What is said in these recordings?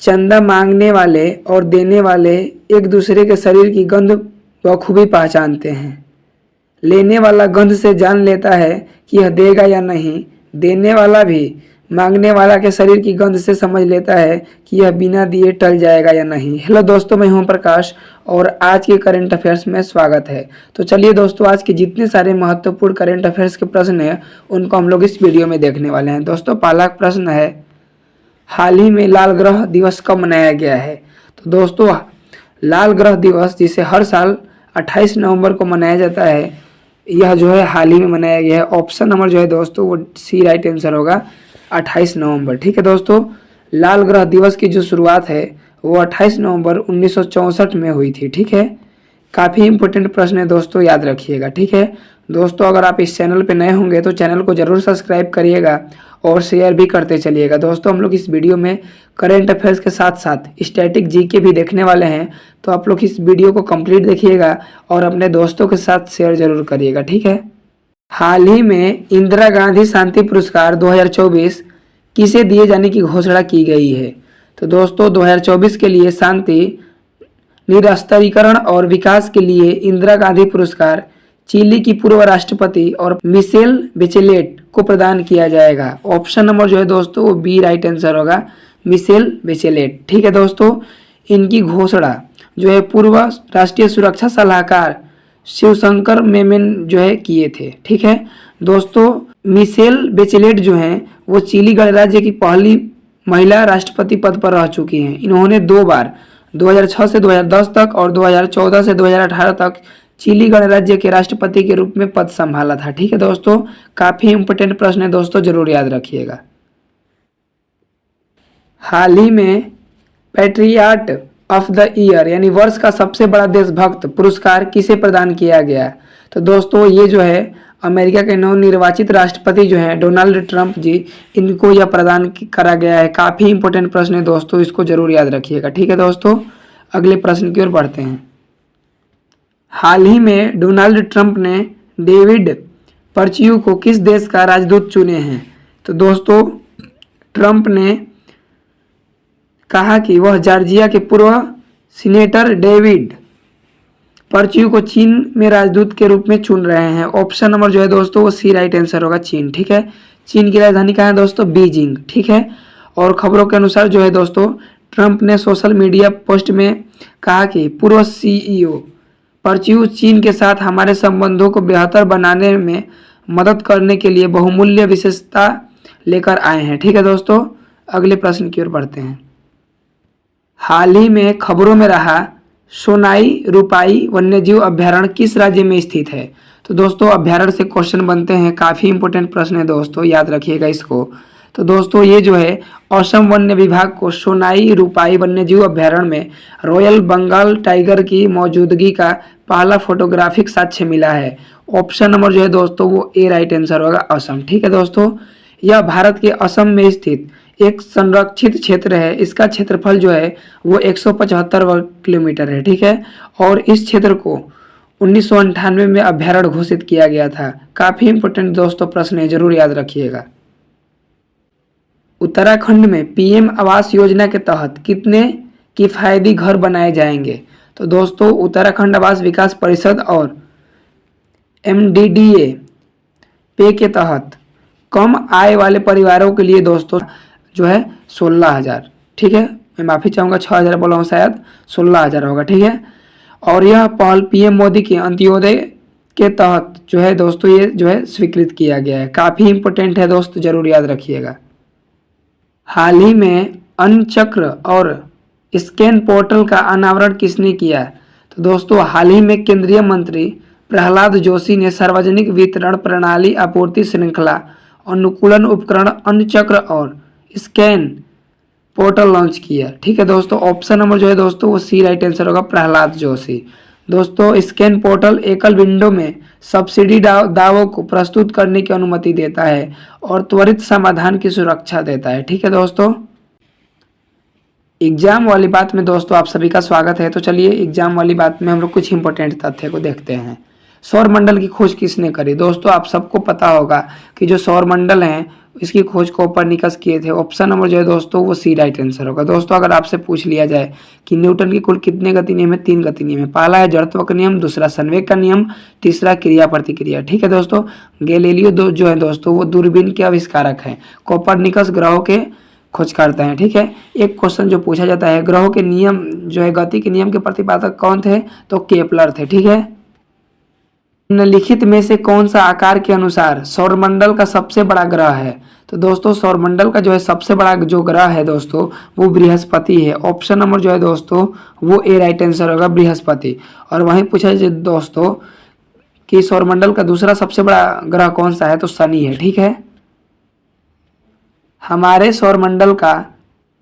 चंदा मांगने वाले और देने वाले एक दूसरे के शरीर की गंध बखूबी पहचानते हैं। लेने वाला गंध से जान लेता है कि यह देगा या नहीं। देने वाला भी मांगने वाला के शरीर की गंध से समझ लेता है कि यह बिना दिए टल जाएगा या नहीं। हेलो दोस्तों, मैं हूं प्रकाश और आज के करंट अफेयर्स में स्वागत है। तो चलिए दोस्तों, आज के जितने सारे महत्वपूर्ण करंट अफेयर्स के प्रश्न हैं उनको हम लोग इस वीडियो में देखने वाले हैं। दोस्तों, पहला प्रश्न है, हाल ही में लाल ग्रह दिवस कब मनाया गया है? तो दोस्तों, लाल ग्रह दिवस जिसे हर साल 28 नवंबर को मनाया जाता है, यह जो है हाल ही में मनाया गया है। ऑप्शन नंबर जो है दोस्तों वो सी राइट आंसर होगा, 28 नवंबर। ठीक है दोस्तों, लाल ग्रह दिवस की जो शुरुआत है वो 28 नवंबर 1964 में हुई थी। ठीक है, काफ़ी इंपॉर्टेंट प्रश्न है दोस्तों, याद रखिएगा। ठीक है दोस्तों, अगर आप इस चैनल पे नए होंगे तो चैनल को जरूर सब्सक्राइब करिएगा और शेयर भी करते चलिएगा। दोस्तों, हम लोग इस वीडियो में करंट अफेयर्स के साथ साथ स्टैटिक जीके भी देखने वाले हैं, तो आप लोग इस वीडियो को कंप्लीट देखिएगा और अपने दोस्तों के साथ शेयर जरूर करिएगा। ठीक है, हाल ही में इंदिरा गांधी शांति पुरस्कार 2024 किसे दिए जाने की घोषणा की गई है? तो दोस्तों, 2024 के लिए शांति, निरस्त्रीकरण और विकास के लिए इंदिरा गांधी पुरस्कार चिली की पूर्व राष्ट्रपति और मिशेल बेचेलेट को प्रदान किया जाएगा। ऑप्शन नंबर जो है दोस्तों वो बी राइट आंसर होगा, मिशेल बेचेलेट। ठीक है दोस्तों, इनकी घोषणा जो है पूर्व राष्ट्रीय सुरक्षा सलाहकार शिवशंकर मेमन जो है किए थे। ठीक है दोस्तों, मिशेल बेचेलेट जो हैं वो चिली गणराज्य की पहली महिला राष्ट्रपति पद पर रह चुकी हैं। इन्होंने 2 बार 2006 से 2010 तक और 2014 से 2018 तक चिली गणराज्य के राष्ट्रपति के रूप में पद संभाला था। ठीक है दोस्तों, काफी इंपोर्टेंट प्रश्न है दोस्तों, जरूर याद रखिएगा। हाल ही में पैट्रियट ऑफ द ईयर यानी वर्ष का सबसे बड़ा देशभक्त पुरस्कार किसे प्रदान किया गया? तो दोस्तों, ये जो है अमेरिका के नवनिर्वाचित राष्ट्रपति जो हैं डोनाल्ड ट्रंप जी, इनको यह प्रदान करा गया है। काफी इंपोर्टेंट प्रश्न है दोस्तों, इसको जरूर याद रखिएगा। ठीक है दोस्तों, अगले प्रश्न की ओर बढ़ते हैं। हाल ही में डोनाल्ड ट्रंप ने डेविड पर्च्यू को किस देश का राजदूत चुने हैं? तो दोस्तों, ट्रंप ने कहा कि वह जॉर्जिया के पूर्व सीनेटर डेविड पर्च्यू को चीन में राजदूत के रूप में चुन रहे हैं। ऑप्शन नंबर जो है दोस्तों वो सी राइट आंसर होगा, चीन। ठीक है, चीन की राजधानी कहाँ है दोस्तों? बीजिंग। ठीक है, और खबरों के अनुसार जो है दोस्तों, ट्रंप ने सोशल मीडिया पोस्ट में कहा कि पूर्व सीईओ पर्च्यू चीन के साथ हमारे संबंधों को बेहतर बनाने में मदद करने के लिए बहुमूल्य विशेषता लेकर आए हैं। ठीक है दोस्तों, अगले प्रश्न की ओर बढ़ते हैं। हाल ही में खबरों में रहा सोनाई रूपाई वन्यजीव अभ्यारण्य किस राज्य में स्थित है? तो दोस्तों, अभ्यारण्य से क्वेश्चन बनते हैं, काफ़ी इंपोर्टेंट प्रश्न है दोस्तों, याद रखिएगा इसको। तो दोस्तों, ये जो है असम वन्य विभाग को सोनाई रूपाई वन्यजीव अभ्यारण्य में रॉयल बंगाल टाइगर की मौजूदगी का पहला फोटोग्राफिक साक्ष्य मिला है। ऑप्शन नंबर जो है दोस्तों वो ए राइट आंसर होगा, असम। ठीक है दोस्तों, यह भारत के असम में स्थित एक संरक्षित क्षेत्र है। इसका क्षेत्रफल जो है वो 175 वर्ग किलोमीटर है। ठीक है, और इस क्षेत्र को 1998 में अभ्यारण्य घोषित किया गया था। काफी इंपोर्टेंट दोस्तों प्रश्न है, जरूर याद रखिएगा। उत्तराखंड में पीएम आवास योजना के तहत कितने किफायती घर बनाए जाएंगे? तो दोस्तों, उत्तराखंड आवास विकास परिषद और MDDA पे के तहत कम आय वाले परिवारों के लिए दोस्तों जो है 16,000। ठीक है, मैं माफ़ी चाहूँगा 6,000 बोला हूँ, शायद 16,000 होगा। ठीक है, और यह पहल पीएम मोदी के अंत्योदय के तहत जो है दोस्तों ये जो है स्वीकृत किया गया है। काफ़ी इंपोर्टेंट है दोस्तों, जरूर याद रखिएगा। हाल ही में अन्न चक्र और स्कैन पोर्टल का अनावरण किसने किया? तो दोस्तों, हाल ही में केंद्रीय मंत्री प्रहलाद जोशी ने सार्वजनिक वितरण प्रणाली आपूर्ति श्रृंखला अनुकूलन उपकरण अन्न चक्र और स्कैन पोर्टल लॉन्च किया। ठीक है दोस्तों, ऑप्शन नंबर जो है दोस्तों वो सी राइट आंसर होगा, प्रहलाद जोशी। दोस्तों, स्कैन पोर्टल एकल विंडो में सब्सिडी दावों को प्रस्तुत करने की अनुमति देता है और त्वरित समाधान की सुरक्षा देता है। ठीक है दोस्तों, एग्जाम वाली बात में दोस्तों आप सभी का स्वागत है। तो चलिए एग्जाम वाली बात में हम लोग कुछ इंपॉर्टेंट तथ्य को देखते हैं। सौर मंडल की खोज किसने करी? दोस्तों, आप सबको पता होगा कि जो सौर मंडल हैं इसकी खोज कोपरनिकस किए थे। ऑप्शन नंबर जो है दोस्तों वो सी राइट आंसर होगा। दोस्तों अगर आपसे पूछ लिया जाए कि न्यूटन की कुल कितने गति नियम है, 3 गति नियम है। पहला है जड़त्व का नियम, दूसरा संवेग का नियम, तीसरा क्रिया प्रतिक्रिया। ठीक है दोस्तों। गैलीलियो जो है दोस्तों वो दूरबीन के आविष्कारक हैं। कोपरनिकस ग्रहों के खोज करते हैं। ठीक है। एक क्वेश्चन जो पूछा जाता है, ग्रहों के नियम जो है गति के नियम के प्रतिपादक कौन थे, तो केपलर थे। ठीक है। निम्नलिखित में से कौन सा आकार के अनुसार सौरमंडल का सबसे बड़ा ग्रह है, तो दोस्तों सौरमंडल का जो है सबसे बड़ा जो ग्रह है दोस्तों वो बृहस्पति है। ऑप्शन नंबर जो है दोस्तों वो ए राइट आंसर होगा, बृहस्पति। और वहीं पूछा जाए दोस्तों कि सौरमंडल का दूसरा सबसे बड़ा ग्रह कौन सा है, तो शनि है। ठीक है। हमारे सौरमंडल का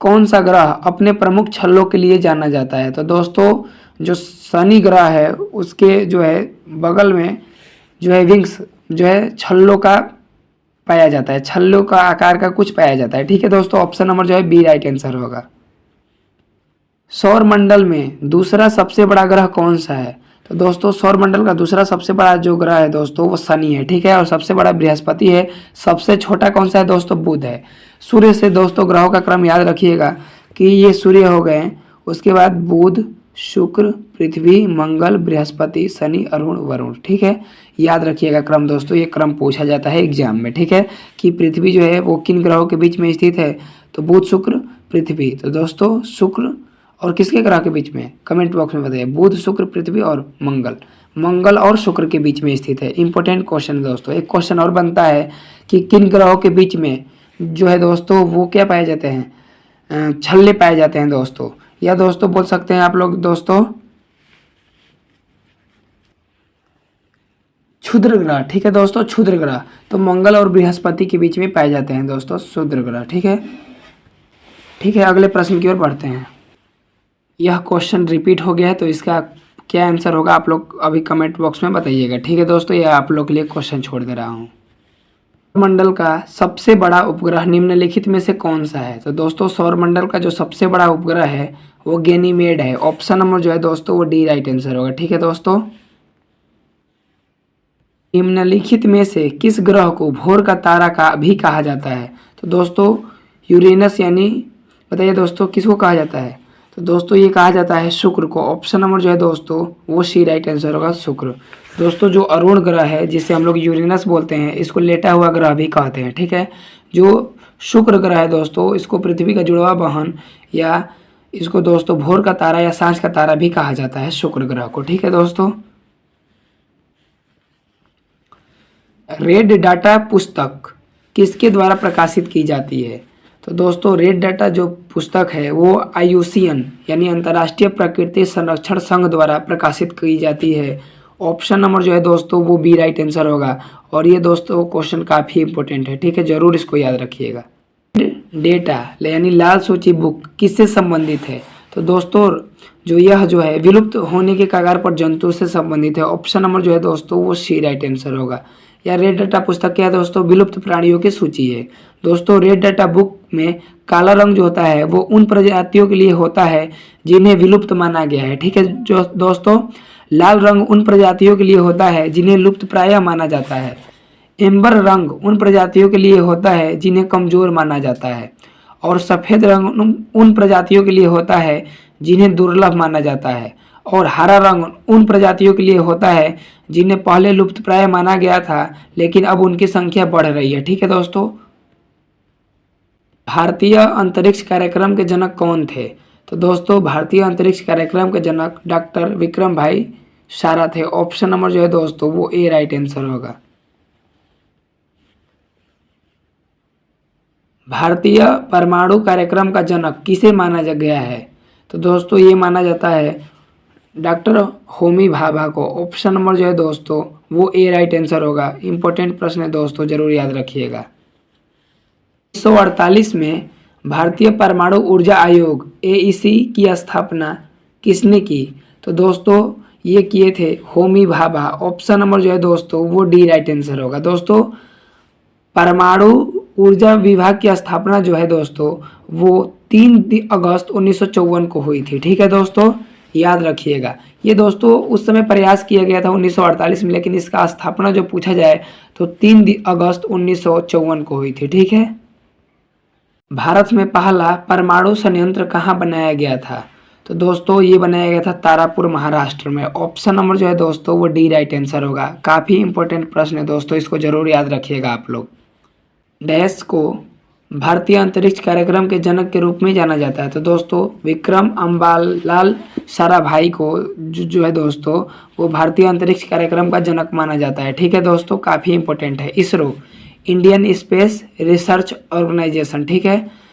कौन सा ग्रह अपने प्रमुख छल्लों के लिए जाना जाता है, तो दोस्तों जो शनि ग्रह है उसके जो है बगल में जो है विंग्स जो है छल्लों का पाया जाता है, छल्लों का आकार का कुछ पाया जाता है। ठीक है दोस्तों। ऑप्शन नंबर जो है बी राइट आंसर होगा। सौरमंडल में दूसरा सबसे बड़ा ग्रह कौन सा है, तो दोस्तों सौरमंडल का दूसरा सबसे बड़ा जो ग्रह है दोस्तों वो शनि है। ठीक है। और सबसे बड़ा बृहस्पति है। सबसे छोटा कौन सा है दोस्तों, बुध है। सूर्य से दोस्तों ग्रहों का क्रम याद रखिएगा कि ये सूर्य हो गए, उसके बाद बुध, शुक्र, पृथ्वी, मंगल, बृहस्पति, शनि, अरुण, वरुण। ठीक है। याद रखिएगा क्रम दोस्तों, ये क्रम पूछा जाता है एग्जाम में। ठीक है। कि पृथ्वी जो है वो किन ग्रहों के बीच में स्थित है, तो बुध, शुक्र, पृथ्वी। तो दोस्तों शुक्र और किसके ग्रह के बीच में, कमेंट बॉक्स में बताइए। बुध, शुक्र, पृथ्वी और मंगल, मंगल और शुक्र के बीच में स्थित है। इंपॉर्टेंट क्वेश्चन दोस्तों। एक क्वेश्चन और बनता है कि किन ग्रहों के बीच में जो है दोस्तों वो क्या पाए जाते हैं, छल्ले पाए जाते हैं दोस्तों, या दोस्तों बोल सकते हैं आप लोग दोस्तों क्षुद्र ग्रह। ठीक है दोस्तों, क्षुद्र ग्रह। तो मंगल और बृहस्पति के बीच में पाए जाते हैं दोस्तों क्षुद्र ग्रह। ठीक है। ठीक है। अगले प्रश्न की ओर बढ़ते हैं। यह क्वेश्चन रिपीट हो गया है तो इसका क्या आंसर होगा आप लोग अभी कमेंट बॉक्स में बताइएगा। ठीक है दोस्तों। यह आप लोग के लिए क्वेश्चन छोड़ दे रहा हूँ। सौरमंडल का सबसे बड़ा उपग्रह निम्नलिखित में से कौन सा है, तो दोस्तों सौरमंडल का जो सबसे बड़ा उपग्रह है वो गैनीमेड है। ऑप्शन नंबर जो है दोस्तों वो डी राइट आंसर होगा। ठीक है दोस्तों। निम्नलिखित में से किस ग्रह को भोर का तारा का भी कहा जाता है, तो दोस्तों यूरेनस, यानी बताइए दोस्तों किसको कहा जाता है, तो दोस्तों ये कहा जाता है शुक्र को। ऑप्शन नंबर जो है दोस्तों वो सी राइट आंसर होगा, शुक्र। दोस्तों जो अरुण ग्रह है जिसे हम लोग यूरेनस बोलते हैं, इसको लेटा हुआ ग्रह भी कहते हैं। ठीक है। जो शुक्र ग्रह है दोस्तों इसको पृथ्वी का जुड़वा वाहन या इसको दोस्तों भोर का तारा या सांझ का तारा भी कहा जाता है, शुक्र ग्रह को। ठीक है दोस्तों। रेड डाटा पुस्तक किसके द्वारा प्रकाशित की जाती है, तो दोस्तों रेड डाटा जो पुस्तक है वो IUCN यानी अंतर्राष्ट्रीय प्रकृति संरक्षण संघ द्वारा प्रकाशित की जाती है। ऑप्शन नंबर जो है दोस्तों वो बी राइट आंसर होगा। और ये दोस्तों क्वेश्चन काफ़ी इंपॉर्टेंट है। ठीक है। जरूर इसको याद रखिएगा। डेटा यानी लाल सूची बुक किससे संबंधित है, तो दोस्तों जो यह जो है विलुप्त होने के कगार पर जंतु से संबंधित है। ऑप्शन नंबर जो है दोस्तों वो सी राइट आंसर होगा। या रेड डाटा पुस्तक क्या है दोस्तों, विलुप्त प्राणियों की सूची है। दोस्तों रेड डाटा बुक में काला रंग जो होता है वो उन प्रजातियों के लिए होता है जिन्हें विलुप्त माना गया है। ठीक है। जो दोस्तों लाल रंग उन प्रजातियों के लिए होता है जिन्हें लुप्त प्राय माना जाता है। एम्बर रंग उन प्रजातियों के लिए होता है जिन्हें कमजोर माना जाता है। और सफ़ेद रंग उन प्रजातियों के लिए होता है जिन्हें दुर्लभ माना जाता है। और हरा रंग उन प्रजातियों के लिए होता है जिन्हें पहले लुप्तप्राय माना गया था लेकिन अब उनकी संख्या बढ़ रही है। ठीक है दोस्तों। भारतीय अंतरिक्ष कार्यक्रम के जनक कौन थे, तो दोस्तों भारतीय अंतरिक्ष कार्यक्रम के जनक डॉक्टर विक्रम भाई सारा थे। ऑप्शन नंबर जो है दोस्तों वो ए राइट आंसर होगा। भारतीय परमाणु कार्यक्रम का जनक किसे माना गया है, तो दोस्तों ये माना जाता है डॉक्टर होमी भाभा को। ऑप्शन नंबर जो है दोस्तों वो ए राइट आंसर होगा। इंपॉर्टेंट प्रश्न है दोस्तों, जरूर याद रखिएगा। 1948 में भारतीय परमाणु ऊर्जा आयोग AEC की स्थापना किसने की, तो दोस्तों ये किए थे होमी भाभा। ऑप्शन नंबर जो है दोस्तों वो डी राइट आंसर होगा। दोस्तों परमाणु ऊर्जा विभाग की स्थापना जो है दोस्तों वो 3 अगस्त 1954 को हुई थी। ठीक है दोस्तों। याद रखिएगा। ये दोस्तों उस समय प्रयास किया गया था 1948 में, लेकिन इसका स्थापना जो पूछा जाए तो 3 अगस्त 1954 को हुई थी। ठीक है। भारत में पहला परमाणु संयंत्र कहाँ बनाया गया था? तो दोस्तों ये बनाया गया था तारापुर, महाराष्ट्र में। ऑप्शन नंबर जो है दोस्तों वो डी राइट आंसर होगा। काफ़ी इंपॉर्टेंट प्रश्न है दोस्तों, इसको जरूर याद रखिएगा आप लोग। डैश को भारतीय अंतरिक्ष कार्यक्रम के जनक के रूप में जाना जाता है? तो दोस्तों विक्रम अम्बालाल साराभाई को जो है दोस्तों वो भारतीय अंतरिक्ष कार्यक्रम का जनक माना जाता है। ठीक है दोस्तों, काफ़ी इंपॉर्टेंट है। ISRO, Indian space research organisation. ठीक है।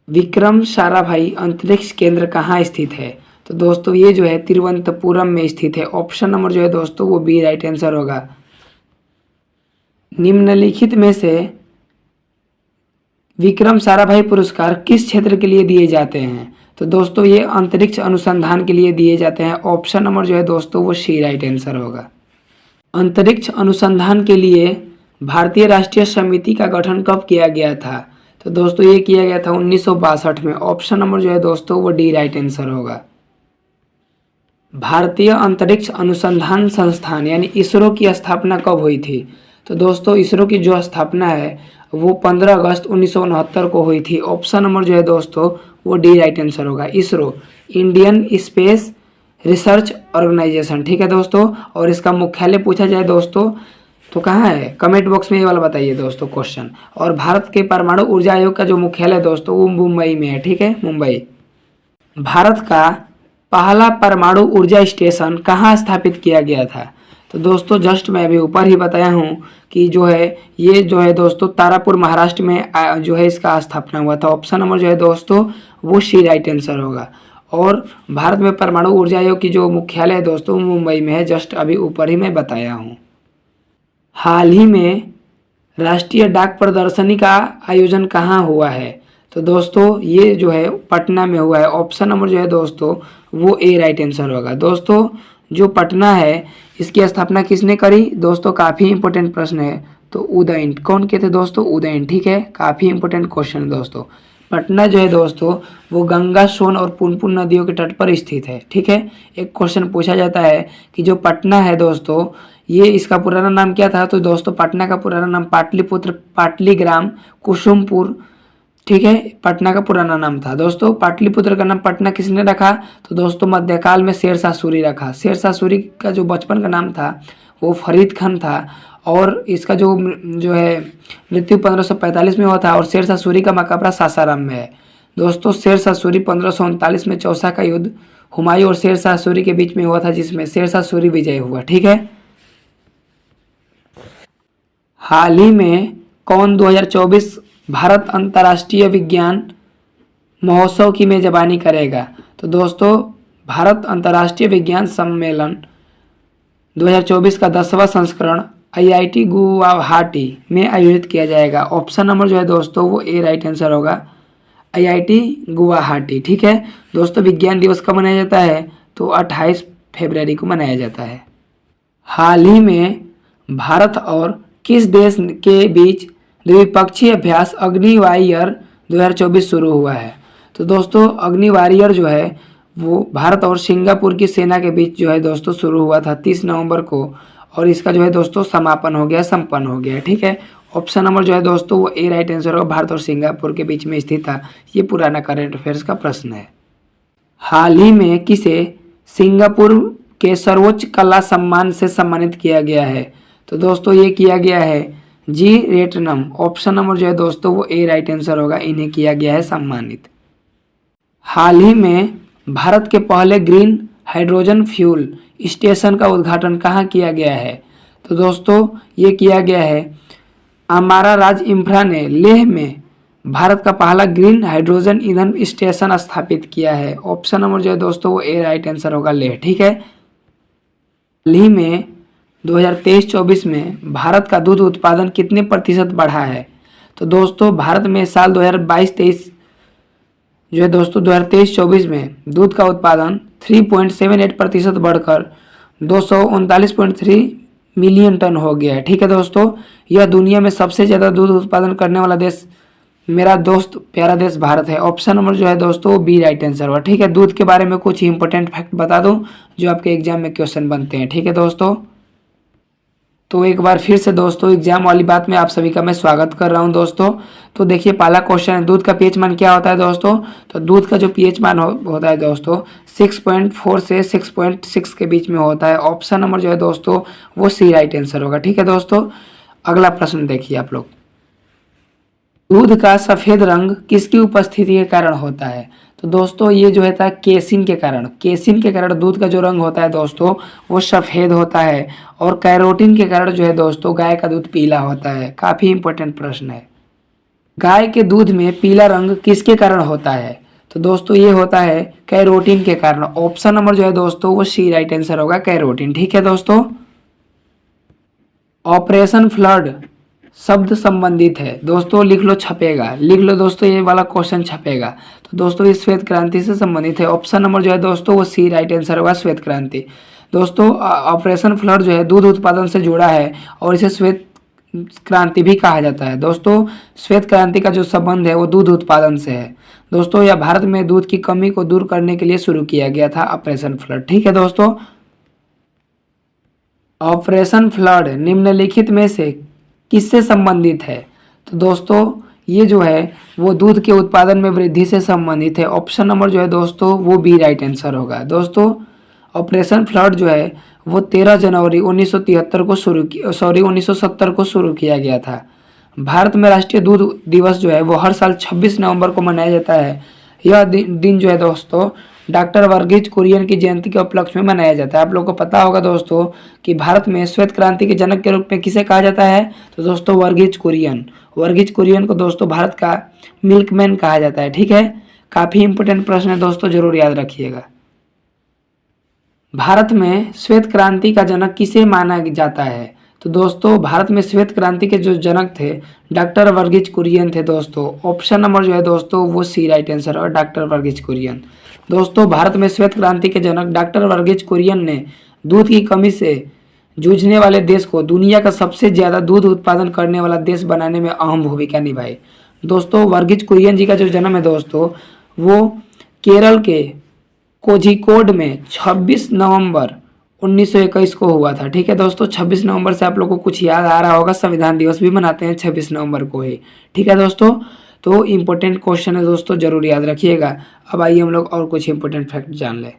विक्रम साराभाई अंतरिक्ष केंद्र कहाँ स्थित है? तो दोस्तों ये जो है तिरुवनंतपुरम में स्थित है। ऑप्शन नंबर जो है दोस्तों वो बी राइट आंसर होगा। निम्नलिखित में से विक्रम साराभाई पुरस्कार किस क्षेत्र के लिए दिए जाते हैं? तो दोस्तों ये अंतरिक्ष अनुसंधान के लिए दिए जाते हैं। ऑप्शन नंबर जो है दोस्तों वो सी राइट आंसर होगा। अंतरिक्ष अनुसंधान के लिए भारतीय राष्ट्रीय समिति का गठन कब किया गया था? तो दोस्तों ये किया गया था 1962 में। ऑप्शन नंबर जो है दोस्तों वो डी राइट आंसर होगा। भारतीय अंतरिक्ष अनुसंधान संस्थान यानी इसरो की स्थापना कब हुई थी? तो दोस्तों इसरो की जो स्थापना है वो 15 अगस्त 1969 को हुई थी। ऑप्शन नंबर जो है दोस्तों वो डी राइट आंसर होगा। ISRO, Indian space research organisation. ठीक है दोस्तों। और इसका मुख्यालय पूछा जाए दोस्तों तो कहाँ है? कमेंट बॉक्स में ये वाला बताइए दोस्तों क्वेश्चन। और भारत के परमाणु ऊर्जा आयोग का जो मुख्यालय है दोस्तों वो मुंबई में है। ठीक है, मुंबई। भारत का पहला परमाणु ऊर्जा स्टेशन कहाँ स्थापित किया गया था? तो दोस्तों जस्ट मैं अभी ऊपर ही बताया हूँ कि जो है ये जो है दोस्तों तारापुर, महाराष्ट्र में जो है इसका स्थापना हुआ था। ऑप्शन नंबर जो है दोस्तों वो सी राइट आंसर होगा। और भारत में परमाणु ऊर्जा आयोग की जो मुख्यालय है दोस्तों मुंबई में है। जस्ट अभी ऊपर ही मैं बताया हूँ। हाल ही में राष्ट्रीय डाक प्रदर्शनी का आयोजन कहाँ हुआ है? तो दोस्तों ये जो है पटना में हुआ है। ऑप्शन नंबर जो है दोस्तों वो ए राइट आंसर होगा। दोस्तों जो पटना है इसकी स्थापना किसने करी? दोस्तों काफ़ी इंपॉर्टेंट प्रश्न है। तो उदयन। कौन के थे दोस्तों? उदयन। ठीक है, काफ़ी इंपॉर्टेंट क्वेश्चन है दोस्तों। पटना जो है दोस्तों वो गंगा, सोन और पुनपुन नदियों के तट पर स्थित है। ठीक है। एक क्वेश्चन पूछा जाता है कि जो पटना है दोस्तों ये इसका पुराना नाम क्या था? तो दोस्तों पटना का पुराना नाम पाटलिपुत्र, पाटलीग्राम, कुसुमपुर। ठीक है, पटना का पुराना नाम था। दोस्तों पाटलिपुत्र का नाम पटना किसने रखा? तो दोस्तों मध्यकाल में शेरशाह सूरी रखा। शेरशाह सूरी का जो बचपन का नाम था वो फरीद खान था। और इसका जो है मृत्यु 1545 में हुआ था। और शेरशाह सूरी का मकबरा सासाराम में है। दोस्तों शेरशाह सूरी 1539 में चौसा का युद्ध हुमायूं और शेरशाह सूरी के बीच में हुआ था, जिसमें शेरशाह सूरी विजय हुआ। ठीक है। हाल ही में कौन 2024 भारत अंतर्राष्ट्रीय विज्ञान महोत्सव की मेजबानी करेगा? तो दोस्तों भारत अंतर्राष्ट्रीय विज्ञान सम्मेलन 2024 का 10वां संस्करण IIT गुवाहाटी में आयोजित किया जाएगा। ऑप्शन नंबर जो है दोस्तों वो ए राइट आंसर होगा। IIT गुवाहाटी। ठीक है दोस्तों। विज्ञान दिवस कब मनाया जाता है? तो 28 फरवरी को मनाया जाता है। हाल ही में भारत और किस देश के बीच द्विपक्षीय अभ्यास अग्नि वॉरियर 2024 शुरू हुआ है? तो दोस्तों अग्नि वॉरियर जो है वो भारत और सिंगापुर की सेना के बीच जो है दोस्तों शुरू हुआ था 30 नवंबर को। और इसका जो है दोस्तों समापन हो गया, संपन्न हो गया। ठीक है। ऑप्शन नंबर जो है दोस्तों वो ए राइट आंसर होगा। भारत और सिंगापुर के बीच में स्थित था। ये पुराना करंट अफेयर्स का प्रश्न है। हाल ही में किसे सिंगापुर के सर्वोच्च कला सम्मान से सम्मानित किया गया है? तो दोस्तों ये किया गया है जी रेटनम। ऑप्शन नंबर जो है दोस्तों वो ए राइट आंसर होगा। इन्हें किया गया है सम्मानित। हाल ही में भारत के पहले ग्रीन हाइड्रोजन फ्यूल स्टेशन का उद्घाटन कहाँ किया गया है? तो दोस्तों ये किया गया है अमारा राज इंफ्रा ने लेह में भारत का पहला ग्रीन हाइड्रोजन ईंधन स्टेशन स्थापित किया है। ऑप्शन नंबर जो है दोस्तों वो ए राइट आंसर होगा, लेह। ठीक है। हाल ही में 2023-24 में भारत का दूध उत्पादन कितने प्रतिशत बढ़ा है? तो दोस्तों भारत में साल 2022-23 जो है दोस्तों 2023-24 में दूध का उत्पादन 3.78% बढ़कर 239.3 मिलियन टन हो गया है। ठीक है दोस्तों। यह दुनिया में सबसे ज़्यादा दूध उत्पादन करने वाला देश मेरा दोस्त प्यारा देश भारत है। ऑप्शन नंबर जो है दोस्तों वो बी राइट आंसर हुआ। ठीक है, दूध के बारे में कुछ इंपॉर्टेंट फैक्ट बता दूं जो आपके एग्जाम में क्वेश्चन बनते हैं। ठीक है दोस्तों, तो एक बार फिर से दोस्तों एग्जाम वाली बात में आप सभी का मैं स्वागत कर रहा हूं दोस्तों। तो देखिए पहला क्वेश्चन है, दूध का पीएच मान क्या होता है दोस्तों। तो दूध का जो पीएच मान होता है दोस्तों 6.4 से 6.6 के बीच में होता है। ऑप्शन नंबर जो है दोस्तों वो सी राइट आंसर होगा। ठीक है दोस्तों, अगला प्रश्न देखिए आप लोग, दूध का सफेद रंग किसकी उपस्थिति के कारण होता है। तो दोस्तों ये जो है केसिन के कारण, केसिन के कारण दूध का जो रंग होता है दोस्तों वो सफेद होता है। और कैरोटीन के कारण जो है दोस्तों गाय का दूध पीला होता है। काफी इंपॉर्टेंट प्रश्न है। गाय के दूध में पीला रंग किसके कारण होता है। तो दोस्तों ये होता है कैरोटीन के कारण। ऑप्शन नंबर जो है दोस्तों वो सी राइट आंसर होगा, कैरोटीन। ठीक है दोस्तों, ऑपरेशन फ्लड शब्द संबंधित है दोस्तों, लिख लो छपेगा, लिख लो दोस्तों, ये वाला क्वेश्चन छपेगा। तो दोस्तों ये श्वेत क्रांति से संबंधित है। ऑप्शन नंबर जो है दोस्तों वो सी राइट आंसर होगा, श्वेत क्रांति। दोस्तों ऑपरेशन फ्लड जो है दूध उत्पादन से जुड़ा है और इसे श्वेत क्रांति भी कहा जाता है। दोस्तों श्वेत क्रांति का जो संबंध है वो दूध उत्पादन से है। दोस्तों यह भारत में दूध की कमी को दूर करने के लिए शुरू किया गया था, ऑपरेशन फ्लड। ठीक है दोस्तों, ऑपरेशन फ्लड निम्नलिखित में से किससे संबंधित है। तो दोस्तों ये जो है वो दूध के उत्पादन में वृद्धि से संबंधित है। ऑप्शन नंबर जो है दोस्तों वो बी राइट आंसर होगा। दोस्तों ऑपरेशन फ्लड जो है वो 13 जनवरी 1973 को 1970 को शुरू किया गया था। भारत में राष्ट्रीय दूध दिवस जो है वो हर साल 26 नवंबर को मनाया जाता है। यह दिन जो है दोस्तों डॉक्टर वर्गीज कुरियन की जयंती के उपलक्ष्य में मनाया जाता है। आप लोगों को पता होगा दोस्तों कि भारत में श्वेत क्रांति के जनक के रूप में किसे कहा जाता है। तो दोस्तों वर्गीज कुरियन, वर्गीज कुरियन को दोस्तों भारत का मिल्कमैन कहा जाता है। ठीक है, काफी इंपोर्टेंट प्रश्न है दोस्तों, जरूर याद रखिएगा। भारत में श्वेत क्रांति का जनक किसे माना जाता है। तो दोस्तों भारत में श्वेत क्रांति के जो जनक थे डॉक्टर वर्गीज कुरियन थे दोस्तों। ऑप्शन नंबर जो है दोस्तों वो सी राइट आंसर और डॉक्टर वर्गीज कुरियन। दोस्तों भारत में श्वेत क्रांति के जनक डॉक्टर वर्गीज कुरियन ने दूध की कमी से जूझने वाले देश को दुनिया का सबसे ज्यादा दूध उत्पादन करने वाला देश बनाने में अहम भूमिका निभाई। दोस्तों वर्गीज कुरियन जी का जो जन्म है दोस्तों वो केरल के कोझिकोड में 26 नवंबर 1921 को हुआ था। ठीक है दोस्तों, 26 नवंबर से आप लोगों को कुछ याद आ रहा होगा, संविधान दिवस भी मनाते हैं 26 नवंबर को ही। ठीक है दोस्तों, तो इम्पोर्टेंट क्वेश्चन है दोस्तों, जरूर याद रखिएगा। अब आइए हम लोग और कुछ इंपॉर्टेंट फैक्ट जान ले।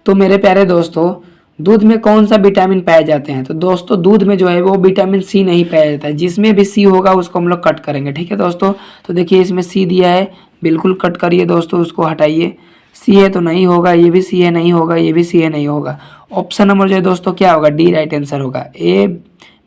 तो मेरे प्यारे दोस्तों दूध में कौन सा विटामिन पाए जाते हैं। तो दोस्तों दूध में जो है वो विटामिन सी नहीं पाया जाता है। जिसमें भी सी होगा उसको हम लोग कट करेंगे। ठीक है दोस्तों, तो देखिए इसमें सी दिया है, बिल्कुल कट करिए दोस्तों, उसको हटाइए। सी है तो नहीं होगा, ये भी सी है नहीं होगा, ये भी सी है नहीं होगा। ऑप्शन नंबर जो है दोस्तों क्या होगा, डी राइट आंसर होगा। ए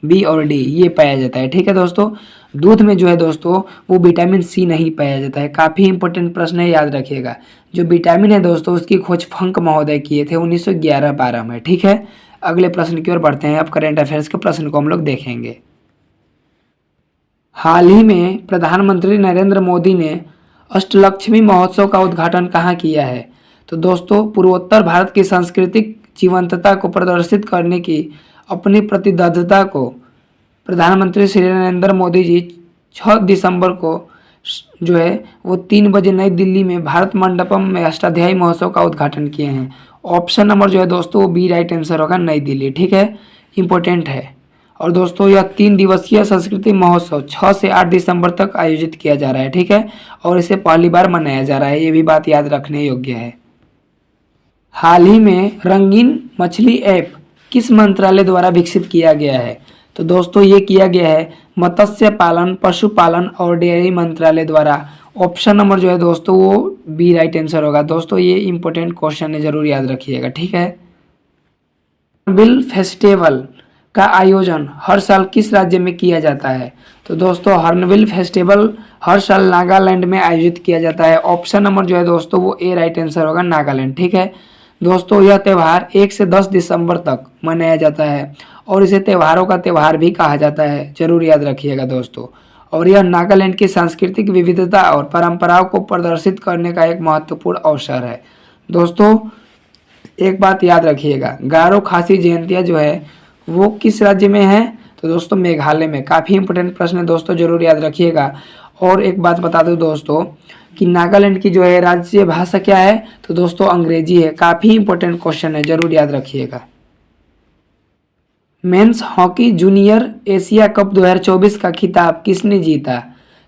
बी और डी ये पाया जाता है। ठीक है दोस्तों, दूध में जो है दोस्तों वो विटामिन सी नहीं पाया जाता है। काफ़ी इंपॉर्टेंट प्रश्न है, याद रखिएगा। जो विटामिन है दोस्तों उसकी खोज फंक महोदय किए थे 1911-12 में। ठीक है, अगले प्रश्न की ओर बढ़ते हैं। अब करंट अफेयर्स के प्रश्न को हम लोग देखेंगे। हाल ही में प्रधानमंत्री नरेंद्र मोदी ने अष्टलक्ष्मी महोत्सव का उद्घाटन कहाँ किया है। तो दोस्तों पूर्वोत्तर भारत की सांस्कृतिक जीवंतता को प्रदर्शित करने की अपनी प्रतिबद्धता को प्रधानमंत्री श्री नरेंद्र मोदी जी 6 दिसंबर को जो है वो 3 बजे नई दिल्ली में भारत मंडपम में अष्टाध्यायी महोत्सव का उद्घाटन किए हैं। ऑप्शन नंबर जो है दोस्तों वो बी राइट आंसर होगा, नई दिल्ली। ठीक है, इंपॉर्टेंट है। और दोस्तों यह 3 दिवसीय संस्कृति महोत्सव 6 से 8 दिसंबर तक आयोजित किया जा रहा है। ठीक है, और इसे पहली बार मनाया जा रहा है, ये भी बात याद रखने योग्य है। हाल ही में रंगीन मछली ऐप किस मंत्रालय द्वारा विकसित किया गया है। तो दोस्तों ये किया गया है मत्स्य पालन, पशुपालन और डेयरी मंत्रालय द्वारा। ऑप्शन नंबर जो है दोस्तों वो बी राइट आंसर होगा। दोस्तों ये इंपॉर्टेंट क्वेश्चन है, जरूर याद रखिएगा। ठीक है, बिल फेस्टिवल का आयोजन हर साल किस राज्य में किया जाता है। तो दोस्तों हॉर्नबिल फेस्टिवल हर साल नागालैंड में आयोजित किया जाता है। ऑप्शन नंबर जो है दोस्तों वो ए राइट आंसर होगा, नागालैंड। ठीक है दोस्तों, यह त्यौहार 1 से 10 दिसंबर तक मनाया जाता है और इसे त्योहारों का त्यौहार भी कहा जाता है, जरूर याद रखिएगा दोस्तों। और यह नागालैंड की सांस्कृतिक विविधता और परंपराओं को प्रदर्शित करने का एक महत्वपूर्ण अवसर है। दोस्तों एक बात याद रखिएगा, गारो खासी जयंतिया जो है वो किस राज्य में है। तो दोस्तों मेघालय में। काफ़ी इंपोर्टेंट प्रश्न है दोस्तों, जरूर याद रखिएगा। और एक बात बता दूं दोस्तों कि नागालैंड की जो है राज्य भाषा क्या है, तो दोस्तों अंग्रेजी है। काफ़ी इंपॉर्टेंट क्वेश्चन है, जरूर याद रखिएगा। Men's hockey junior Asia cup 2024 का खिताब किसने जीता?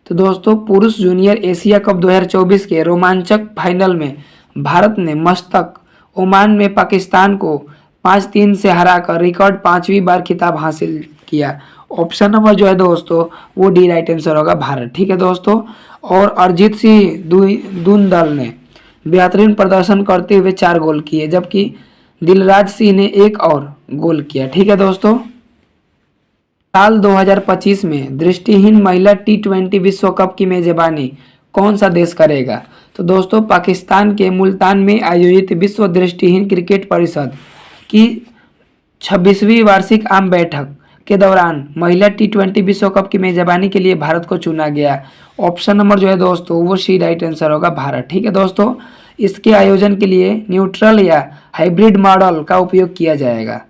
तो दोस्तों पुरुष जूनियर एशिया कप 2024 के रोमांचक फाइनल में भारत ने मस्तक ओमान में पाकिस्तान को 5-3 से हराकर रिकॉर्ड 5वीं बार खिताब हासिल किया। ऑप्शन नंबर जो है दोस्तों वो डी राइट आंसर होगा, भारत। ठीक है दोस्तों। और अरिजीत सिंह दुंदल ने बेहतरीन प्रदर्शन करते हुए 4 गोल किए, जबकि दिलराज सिंह ने 1 और गोल किया। ठीक है दोस्तों। साल 2025 में दृष्टिहीन महिला T20 विश्व कप की मेजबानी कौन सा देश करेगा? तो दोस्तों पाकिस्तान के मुल्तान में आयोजित विश्व दृष्टिहीन क्रिकेट परिषद की 26वीं वार्षिक आम बैठक के दौरान महिला T20 विश्व कप की मेजबानी के लिए भारत को चुना गया। ऑप्शन नंबर जो है दोस्तों वो सी राइट आंसर होगा, भारत। ठीक है दोस्तों। इसके आयोजन के लिए न्यूट्रल या हाइब्रिड मॉडल का उपयोग किया जाएगा।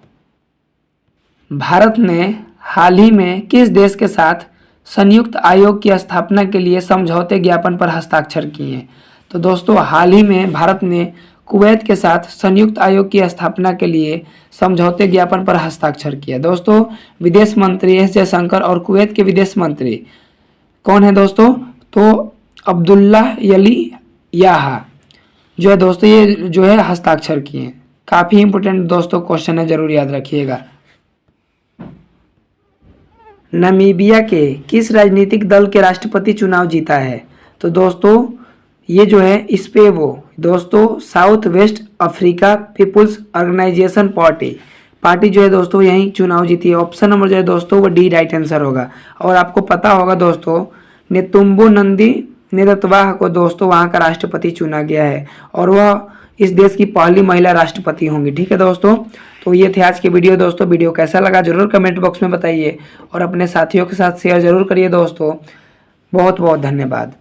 भारत ने हाल ही में किस देश के साथ संयुक्त आयोग की स्थापना के लिए समझौते ज्ञापन पर हस्ताक्षर किए हैं? तो दोस्तों हाल ही में भारत ने कुवैत के साथ संयुक्त आयोग की स्थापना के लिए समझौते ज्ञापन पर हस्ताक्षर किया। दोस्तों विदेश मंत्री एस जयशंकर और कुवैत के विदेश मंत्री कौन है दोस्तों? तो अब्दुल्ला अली याहा जो है दोस्तों ये जो है हस्ताक्षर किए हैं। काफ़ी इंपोर्टेंट दोस्तों क्वेश्चन है, जरूर याद रखिएगा। नामीबिया के किस राजनीतिक दल के राष्ट्रपति चुनाव जीता है? तो दोस्तों ये जो है स्पेवो दोस्तों south west Africa people's organisation party जो है दोस्तों यही चुनाव जीती है। ऑप्शन नंबर जो है दोस्तों वो डी राइट आंसर होगा। और आपको पता होगा दोस्तों नेतुम्बो नंदी नेतृत्वाह को दोस्तों वहाँ का राष्ट्रपति चुना गया है और वह इस देश की पहली महिला राष्ट्रपति होंगी। ठीक है दोस्तों। तो ये थे आज की वीडियो दोस्तों। वीडियो कैसा लगा जरूर कमेंट बॉक्स में बताइए और अपने साथियों के साथ शेयर जरूर करिए दोस्तों। बहुत बहुत धन्यवाद।